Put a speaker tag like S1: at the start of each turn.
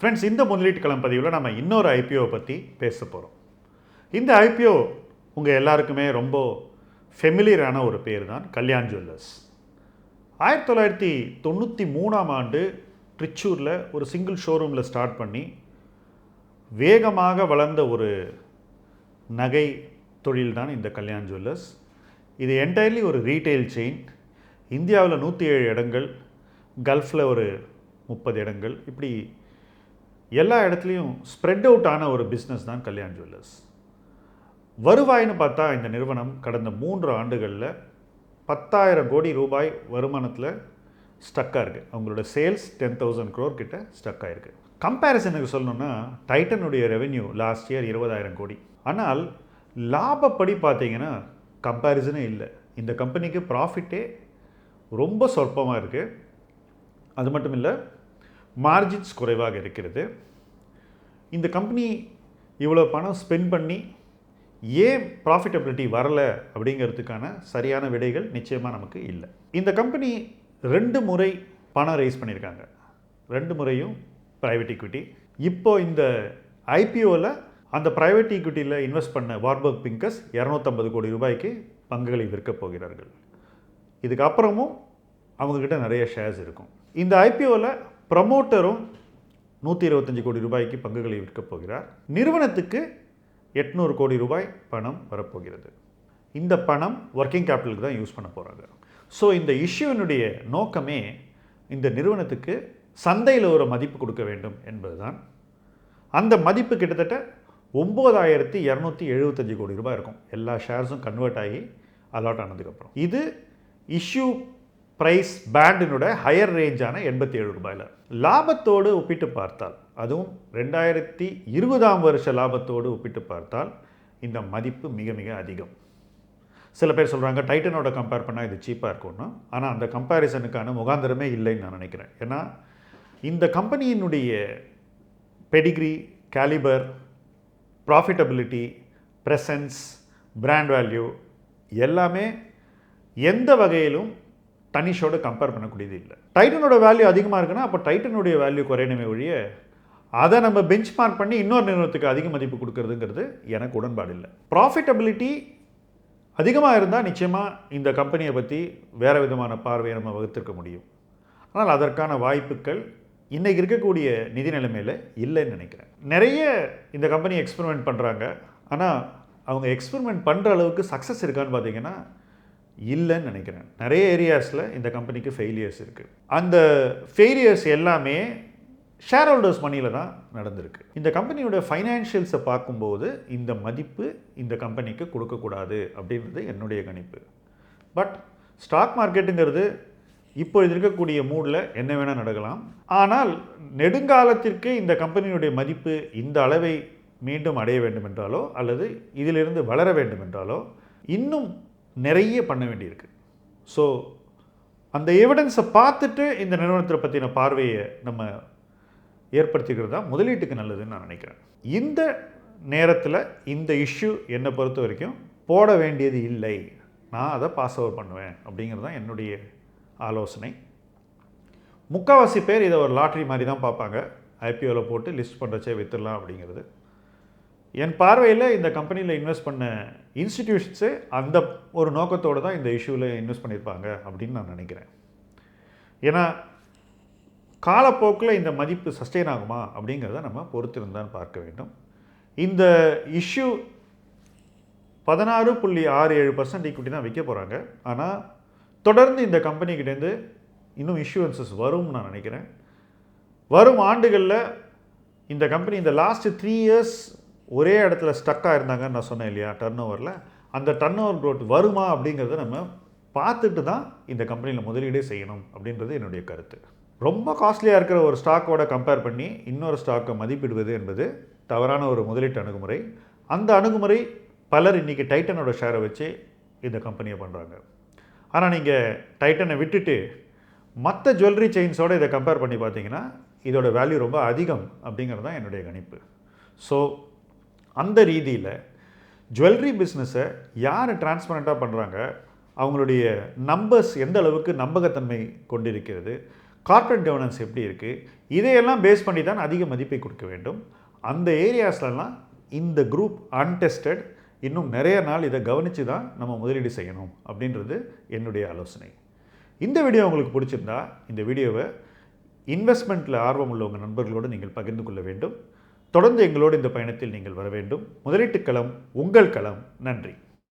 S1: Friends, இந்த முதலீட்டு களம் பதிவில் நம்ம இன்னொரு ஐபிஓ பற்றி பேச போகிறோம். இந்த ஐபிஓ உங்கள் எல்லாருக்குமே ரொம்ப ஃபெமிலியரான ஒரு பேர் தான் கல்யாண் ஜுவல்லர்ஸ். 1993ஆம் ஆண்டு ட்ரிச்சூரில் ஒரு சிங்கிள் ஷோரூமில் ஸ்டார்ட் பண்ணி வேகமாக வளர்ந்த ஒரு நகை தொழில் தான் இந்த கல்யாண் ஜுவல்லர்ஸ். இது என்டையர்லி ஒரு ரீட்டைல் செயின். இந்தியாவில் 107 இடங்கள், கல்ஃபில் ஒரு 30 இடங்கள், இப்படி எல்லா இடத்துலையும் ஸ்ப்ரெட் அவுட் ஆன ஒரு பிஸ்னஸ் தான் கல்யாண் ஜுவல்லர்ஸ். வருவாய்னு பார்த்தா இந்த நிறுவனம் கடந்த 3 ஆண்டுகளில் 10,000 கோடி ரூபாய் வருமானத்தில் ஸ்டக்காக இருக்குது. அவங்களோட சேல்ஸ் 10,000 crore கிட்ட ஸ்டக் ஆகிருக்கு. கம்பேரிசனுக்கு சொல்லணும்னா டைட்டனுடைய ரெவென்யூ லாஸ்ட் இயர் 20,000 கோடி. ஆனால் லாபப்படி பார்த்தீங்கன்னா கம்பேரிசனே இல்லை. இந்த கம்பெனிக்கு ப்ராஃபிட்டே ரொம்ப சொற்பமாக இருக்குது. அது மட்டும் இல்லை, மார்ஜின்ஸ் குறைவாக இருக்கிறது. இந்த கம்பெனி இவ்வளோ பணம் ஸ்பெண்ட் பண்ணி ஏன் ப்ராஃபிட்டபிலிட்டி வரலை அப்படிங்கிறதுக்கான சரியான விடைகள் நிச்சயமாக நமக்கு இல்லை. இந்த கம்பெனி 2 முறை பணம் ரைஸ் பண்ணியிருக்காங்க. 2 முறையும் ப்ரைவேட் ஈக்விட்டி. இப்போ இந்த ஐபிஓவில் அந்த ப்ரைவேட் ஈக்விட்டியில் இன்வெஸ்ட் பண்ண வார்பர்க் பிங்கர்ஸ் 250 கோடி ரூபாய்க்கு பங்குகளை விற்கப் போகிறார்கள். இதுக்கப்புறமும் அவங்கக்கிட்ட நிறைய ஷேர்ஸ் இருக்கும். இந்த ஐபிஓவில் ப்ரமோட்டரும் 125 கோடி ரூபாய்க்கு பங்குகளை விற்கப் போகிறார். நிறுவனத்துக்கு 800 கோடி ரூபாய் பணம் வரப்போகிறது. இந்த பணம் ஒர்க்கிங் கேபிட்டலுக்கு தான் யூஸ் பண்ண போகிறாங்க. ஸோ இந்த இஷ்யூனுடைய நோக்கமே இந்த நிறுவனத்துக்கு சந்தையில் ஒரு மதிப்பு கொடுக்க வேண்டும் என்பதுதான். அந்த மதிப்பு கிட்டத்தட்ட 9,275 கோடி ரூபாய் இருக்கும், எல்லா ஷேர்ஸும் கன்வெர்ட் ஆகி அலாட் ஆனதுக்கப்புறம். இது இஷ்யூ ப்ரைஸ் பேண்டினோட ஹையர் ரேஞ்சான 87 ரூபாயில். லாபத்தோடு ஒப்பிட்டு பார்த்தால், அதுவும் 2020ஆம் வருஷ லாபத்தோடு ஒப்பிட்டு பார்த்தால் இந்த மதிப்பு மிக மிக அதிகம். சில பேர் சொல்கிறாங்க டைட்டனோட கம்பேர் பண்ணால் இது சீப்பாக இருக்கும்னு. ஆனால் அந்த கம்பேரிசனுக்கான முகாந்திரமே இல்லைன்னு நான் நினைக்கிறேன். ஏன்னா இந்த கம்பெனியினுடைய pedigree, calibre, profitability, presence, brand value எல்லாமே எந்த வகையிலும் தனிஷோட கம்பேர் பண்ணக்கூடியது இல்லை. டைட்டனோட வேல்யூ அதிகமாக இருக்குன்னா அப்போ டைட்டனுடைய வேல்யூ குறையணுமே ஒழிய அதை நம்ம பெஞ்ச் மார்க் பண்ணி இன்னொரு நிறுவனத்துக்கு அதிக மதிப்பு கொடுக்கறதுங்கிறது எனக்கு உடன்பாடு இல்லை. ப்ராஃபிட்டபிலிட்டி அதிகமாக இருந்தால் நிச்சயமாக இந்த கம்பெனியை பற்றி வேறு விதமான பார்வையை நம்ம வகுத்திருக்க முடியும். ஆனால் அதற்கான வாய்ப்புகள் இன்றைக்கி இருக்கக்கூடிய நிதி நிலைமையில் இல்லைன்னு நினைக்கிறேன். நிறைய இந்த கம்பெனி எக்ஸ்பெரிமெண்ட் பண்ணுறாங்க. ஆனால் அவங்க எக்ஸ்பெரிமெண்ட் பண்ணுற அளவுக்கு சக்ஸஸ் இருக்கான்னு பார்த்தீங்கன்னா இல்லைன்னு நினைக்கிறேன். நிறைய ஏரியாஸில் இந்த கம்பெனிக்கு ஃபெயிலியர்ஸ் இருக்குது. அந்த ஃபெயிலியர்ஸ் எல்லாமே ஷேர் ஹோல்டர்ஸ் மணியில் தான் நடந்திருக்கு. இந்த கம்பெனியோட ஃபைனான்ஷியல்ஸை பார்க்கும்போது இந்த மதிப்பு இந்த கம்பெனிக்கு கொடுக்கக்கூடாது அப்படின்றது என்னுடைய கணிப்பு. பட் ஸ்டாக் மார்க்கெட்டுங்கிறது இப்போ இருக்கக்கூடிய மூடில் என்ன வேணால் நடக்கலாம். ஆனால் நெடுங்காலத்திற்கு இந்த கம்பெனியுடைய மதிப்பு இந்த அளவை மீண்டும் அடைய வேண்டும் என்றாலோ அல்லது இதிலிருந்து வளர வேண்டும் என்றாலோ இன்னும் நிறைய பண்ண வேண்டியிருக்கு. ஸோ அந்த எவிடன்ஸை பார்த்துட்டு இந்த நிறுவனத்தை பற்றின பார்வையை நம்ம ஏற்படுத்திக்கிறது தான் முதலீட்டுக்கு நல்லதுன்னு நான் நினைக்கிறேன். இந்த நேரத்தில் இந்த இஷ்யூ என்னை பொறுத்த வரைக்கும் போட வேண்டியது இல்லை, நான் அதை பாஸ் ஓவர் பண்ணுவேன் அப்படிங்கிறது தான் என்னுடைய ஆலோசனை. முக்கால்வாசி பேர் இதை ஒரு லாட்ரி மாதிரி தான் பார்ப்பாங்க. ஐபிஓவில் போட்டு லிஸ்ட் பண்ணுறச்சே விற்றுடலாம் அப்படிங்கிறது. என் பார்வையில் இந்த கம்பெனியில் இன்வெஸ்ட் பண்ண இன்ஸ்டிடியூஷன்ஸே அந்த ஒரு நோக்கத்தோடு தான் இந்த இஷ்யூவில் இன்வெஸ்ட் பண்ணியிருப்பாங்க அப்படின்னு நான் நினைக்கிறேன். ஏன்னா காலப்போக்கில் இந்த மதிப்பு சஸ்டெயின் ஆகுமா அப்படிங்கிறத நம்ம பொறுத்திருந்தான் பார்க்க வேண்டும். இந்த இஷ்யூ 16.67% ஈக்விட்டி தான் விற்க போகிறாங்க. ஆனால் தொடர்ந்து இந்த கம்பெனிக்கிட்டேருந்து இன்னும் இஷ்யூவன்சஸ் வரும்னு நான் நினைக்கிறேன். வரும் ஆண்டுகளில் இந்த கம்பெனி இந்த லாஸ்ட் 3 இயர்ஸ் ஒரே இடத்துல ஸ்டக்காக இருந்தாங்கன்னு நான் சொன்னேன் இல்லையா, டர்ன் ஓவரில். அந்த டர்ன் ஓவர் க்ரோத் வருமா அப்படிங்கிறத நம்ம பார்த்துட்டு தான் இந்த கம்பெனியில் முதலீடே செய்யணும் அப்படின்றது என்னுடைய கருத்து. ரொம்ப காஸ்ட்லியாக இருக்கிற ஒரு ஸ்டாக்கோட கம்பேர் பண்ணி இன்னொரு ஸ்டாக்கை மதிப்பிடுவது என்பது தவறான ஒரு முதலீட்டு அணுகுமுறை. அந்த அணுகுமுறை பலர் இன்றைக்கி டைட்டனோட ஷேரை வச்சு இந்த கம்பெனியை பண்ணுறாங்க. ஆனால் நீங்கள் டைட்டனை விட்டுட்டு மற்ற ஜுவல்லரி செயின்ஸோடு இதை கம்பேர் பண்ணி பார்த்தீங்கன்னா இதோட வேல்யூ ரொம்ப அதிகம் அப்படிங்கிறது தான் என்னுடைய கணிப்பு. ஸோ அந்த ரீதியில் ஜுவல்லரி பிஸ்னஸை யார் டிரான்ஸ்பரண்ட்டாக பண்ணுறாங்க, அவங்களுடைய நம்பர்ஸ் எந்த அளவுக்கு நம்பகத்தன்மை கொண்டிருக்கிறது, கார்ப்பரேட் கவர்னன்ஸ் எப்படி இருக்குது, இதையெல்லாம் பேஸ் பண்ணி தான் அதிக மதிப்பை கொடுக்க வேண்டும். அந்த ஏரியாஸ்லலாம் இந்த குரூப் அன்டெஸ்டட், இன்னும் நிறைய நாள் இதை கவனித்து தான் நம்ம முதலீடு செய்யணும் அப்படின்றது என்னுடைய ஆலோசனை. இந்த வீடியோ உங்களுக்கு பிடிச்சிருந்தா இந்த வீடியோவை இன்வெஸ்ட்மெண்ட்டில் ஆர்வம் உள்ளவங்க நண்பர்களோடு நீங்கள் பகிர்ந்து கொள்ள வேண்டும். தொடர்ந்து எங்களோடு இந்த பயணத்தில் நீங்கள் வர வேண்டும். முதலீட்டுக் களம் உங்கள் களம். நன்றி.